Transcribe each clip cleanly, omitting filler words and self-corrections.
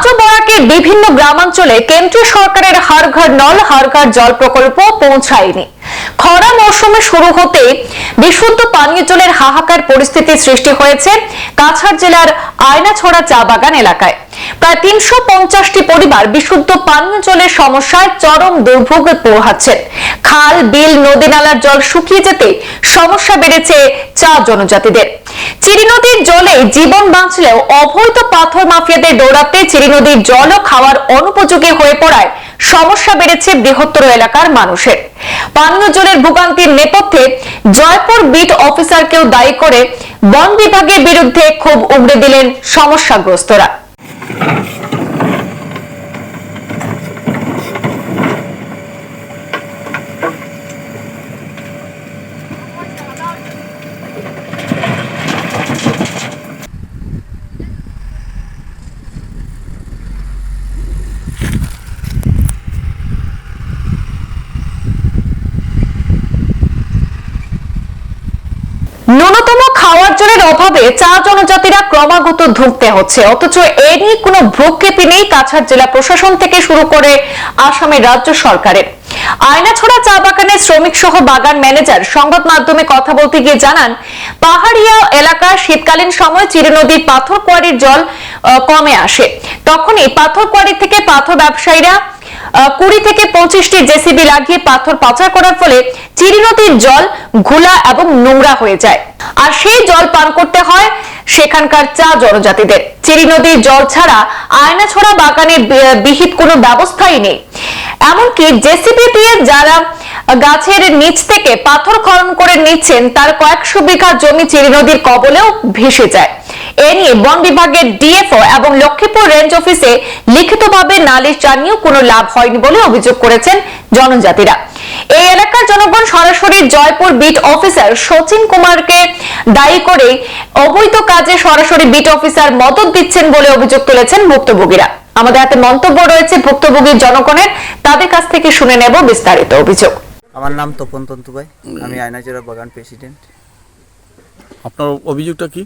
আজও বরাকের বিভিন্ন গ্রামাঞ্চলে কেন্দ্রীয় সরকারের হর ঘর নল হর ঘর জল প্রকল্প পৌঁছায়নি। খরা মৌসুমে শুরু হতে বিশুদ্ধ পানীয় জলের হাহাকার পরিস্থিতি সৃষ্টি হয়েছে কাছাড় জেলার আয়নাছড়া চা বাগান এলাকায়। প্রায় ৩৫০টি পরিবার বিশুদ্ধ পানীয় জলের সমস্যায় চরম দুর্ভোগ পোহাচ্ছেন। খাল, বিল, নদী নালার জল শুকিয়ে যেতে সমস্যা বেড়েছে চা জনজাতিদের। চিরি নদীর জলে জীবন বাঁচলেও অবৈধ পাথর মাফিয়াদের দৌড়াতে চিরি নদীর জলও খাওয়ার অনুপযোগী হয়ে পড়ায় সমস্যা বেড়েছে বৃহত্তর এলাকার মানুষের। পানীয় জলের ভোগান্তির নেপথ্যে জয়পুর বিট অফিসারকেও দায়ী করে বন বিভাগের বিরুদ্ধে ক্ষোভ উগড়ে দিলেন সমস্যাগ্রস্তরা। ন্যূনতম খাওয়ার জলের অভাবে চা জনজাতিরা ক্রমাগত ধুঁকতে হচ্ছে, অথচ এ নিয়ে কোনো ভ্রুক্ষেপই নেই কাছাড় জেলা প্রশাসন থেকে শুরু করে আসামের রাজ্য সরকারের। আয়নাছড়া চা বাগানের শ্রমিক সহ বাগান ম্যানেজার সংবাদ মাধ্যমে কথা বলতে গিয়ে জানান, পাহাড়িয়া এলাকার শীতকালীন সময় চিরি নদীর পাথর কোয়ারির জল কমে আসে। তখনই পাথর কোয়ারি থেকে পাথর ব্যবসায়ীরা 20 থেকে 25টি জেসিবি লাগিয়ে পাথর পাচার করার ফলে চিরি নদীর জল ঘোলা এবং নোংরা হয়ে যায়, আর সেই জল পান করতে হয় সেখানকার চা জনজাতিদের। চিরি নদীর জল ছাড়া আয়নাছড়া বাগানের বিহিত কোনো ব্যবস্থাই নেই। এমনকি জেসিবি দিয়ে যারা গাছের নিচ থেকে পাথর খনন করে নিচ্ছেন তার কয়েকশো বিঘা জমি চিরি নদীর কবলেও ভেসে যায়। এ নিয়ে বন বিভাগের ডিএফও এবং লক্ষ্মীপুর রেঞ্জ অফিসে লিখিতভাবে নালিশ জানিয়েও কোনো লাভ হয়নি বলে অভিযোগ করেছেন জনজাতিরা। এই এলাকার জনগণ সরাসরি জয়পুর বিট অফিসার সচিন কুমারকে দায়ী করে অবৈধ কাজে সরাসরি বিট অফিসার মদত দিচ্ছেন বলে অভিযোগ তুলেছেন ভুক্তভোগীরা। আমাদের হাতে মন্তব্য রয়েছে ভুক্তভোগী জনগণের, তাদের কাছ থেকে শুনে নেব বিস্তারিত অভিযোগ। আমার নাম তপন তন্তু ভাই, আমি আয়নাছড়া বাগান প্রেসিডেন্ট। আপনার অভিযোগটা কি?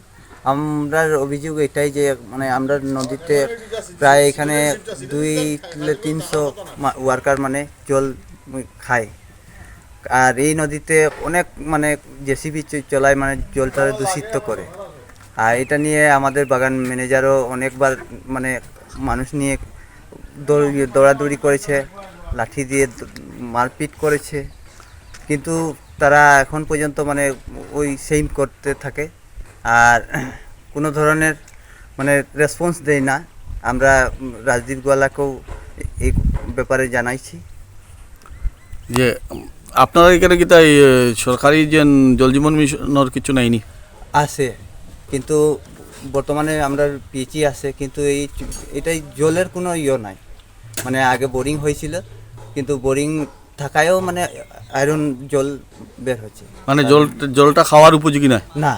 আমরা অভিযোগ এটাই যে আমরা নদীতে প্রায় এখানে 200-300 ওয়ার্কার জল খায়, আর এই নদীতে অনেক জেসিবি চলায় জলটা দূষিত করে। আর এটা নিয়ে আমাদের বাগান ম্যানেজারও অনেকবার মানুষ নিয়ে দৌড়াদৌড়ি করেছে, লাঠি দিয়ে মারপিট করেছে, কিন্তু তারা এখন পর্যন্ত ওই সেম করতে থাকে আর কোনো ধরনের রেসপন্স দেয় না। আমরা রাজদীপ গোয়ালাকেও এই ব্যাপারে জানাইছি যে আপনারা এখানে কি তাই সরকারি যে জল জীবন মিশনের কিছু নাইনি? আছে, কিন্তু বর্তমানে আমরা পিএইচই আছে, কিন্তু এটাই জলের কোনো নাই। আগে বোরিং হয়েছিল, কিন্তু বোরিং থাকায়ও আয়রন জল বের হচ্ছে, জলটা খাওয়ার উপযোগী না। না,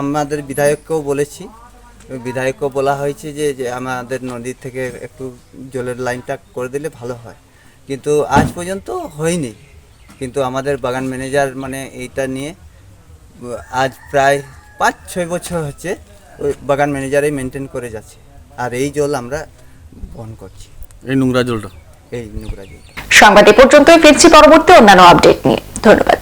আমাদের বিধায়ককেও বলেছি, বিধায়ককেও বলা হয়েছে যে আমাদের নদী থেকে একটু জলের লাইনটা করে দিলে ভালো হয়, কিন্তু আজ পর্যন্ত হয়নি। কিন্তু আমাদের বাগান ম্যানেজার এইটা নিয়ে আজ প্রায় 5-6 বছর হচ্ছে ওই বাগান ম্যানেজারই মেনটেন করে যাচ্ছে, আর এই জল আমরা বহন করছি, এই নোংরা জলটা। সংবাদ এ পর্যন্তই, ফিরছি পরবর্তী অন্যান্য আপডেট নিয়ে। ধন্যবাদ।